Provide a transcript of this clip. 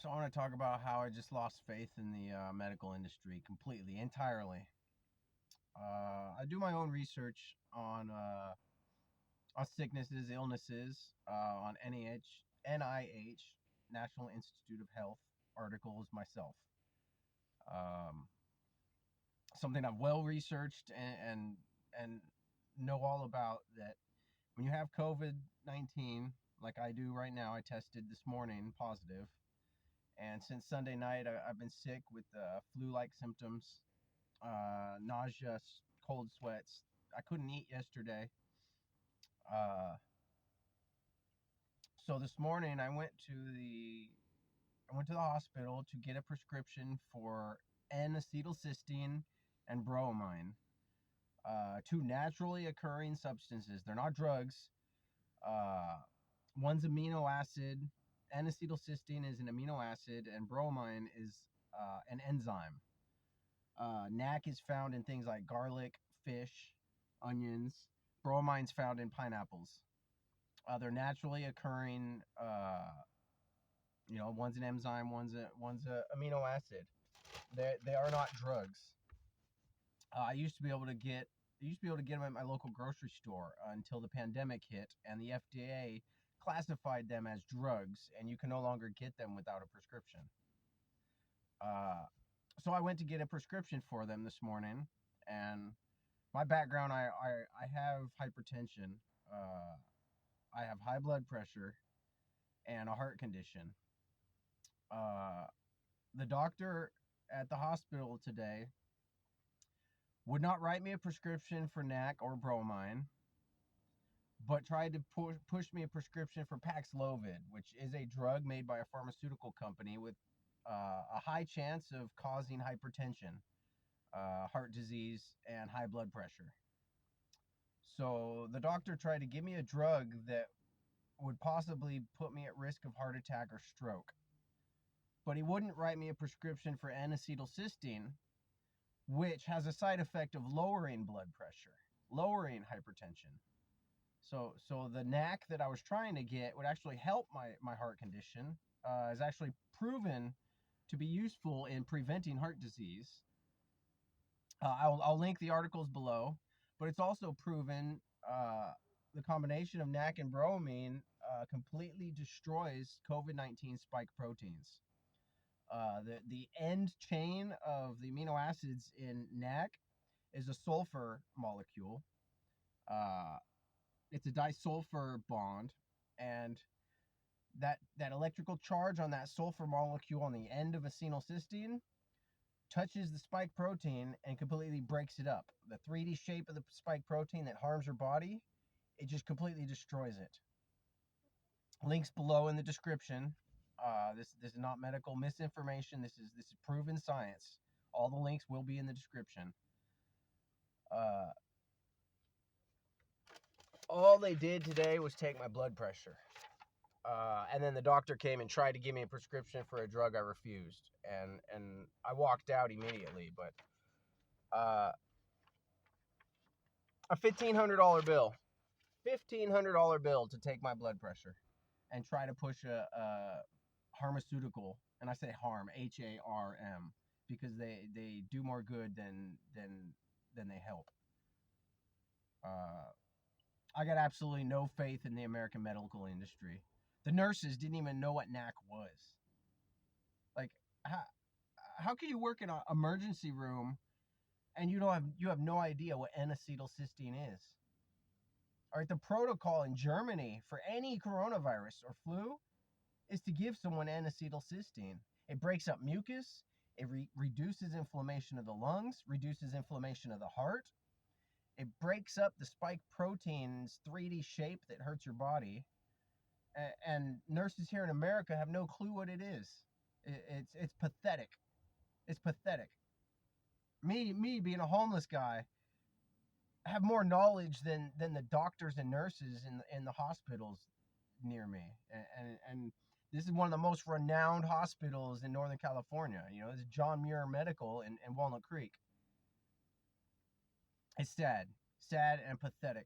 So I want to talk about how I just lost faith in the medical industry completely, entirely. I do my own research on sicknesses, illnesses, on NIH, National Institute of Health articles myself. Um, Something I've well researched and know all about. That when you have COVID-19, like I do right now, I tested this morning positive. And since Sunday night, I've been sick with flu-like symptoms, nausea, cold sweats. I couldn't eat yesterday. Uh, so this morning I went to the hospital to get a prescription for n-acetylcysteine and bromine, two naturally occurring substances. They're not drugs. Uh, One's amino acid. N-acetylcysteine is an amino acid, and bromine is an enzyme. NAC is found in things like garlic, fish, onions. Bromine's found in pineapples. They're naturally occurring. One's an enzyme, one's a amino acid. They are not drugs. I used to be able to get them at my local grocery store until the pandemic hit, and the FDA classified them as drugs, and you can no longer get them without a prescription. So I went to get a prescription for them this morning, and my background, I have hypertension, I have high blood pressure, and a heart condition. The doctor at the hospital today would not write me a prescription for NAC or bromine, but tried to push me a prescription for paxlovid, which is a drug made by a pharmaceutical company with a high chance of causing hypertension, heart disease, and high blood pressure. So the doctor tried to give me a drug that would possibly put me at risk of heart attack or stroke. But he wouldn't write me a prescription for n-acetylcysteine, which has a side effect of lowering blood pressure, lowering hypertension. So the NAC that I was trying to get would actually help my heart condition, is actually proven to be useful in preventing heart disease. I'll link the articles below, but it's also proven the combination of NAC and bromine completely destroys COVID-19 spike proteins. The end chain of the amino acids in NAC is a sulfur molecule. It's a disulfur bond, and that electrical charge on that sulfur molecule on the end of acetylcysteine touches the spike protein and completely breaks it up. The 3D shape of the spike protein that harms your body, it just completely destroys it. Links below in the description. This is not medical misinformation. This is proven science. All the links will be in the description. All they did today was take my blood pressure. And then the doctor came and tried to give me a prescription for a drug I refused. And I walked out immediately. But a $1,500 bill. $1,500 bill to take my blood pressure and try to push a pharmaceutical. And I say harm, HARM, because they do more good than they help. I got absolutely no faith in the American medical industry. The nurses didn't even know what NAC was. Like, how can you work in an emergency room and you have no idea what n-acetylcysteine is? All right, the protocol in Germany for any coronavirus or flu is to give someone n-acetylcysteine. It breaks up mucus. It reduces inflammation of the lungs, reduces inflammation of the heart. It breaks up the spike protein's 3D shape that hurts your body. And nurses here in America have no clue what it is. It's pathetic. It's pathetic. Me being a homeless guy, have more knowledge than the doctors and nurses in the hospitals near me. And this is one of the most renowned hospitals in Northern California. You know, it's John Muir Medical in Walnut Creek. It's sad and pathetic.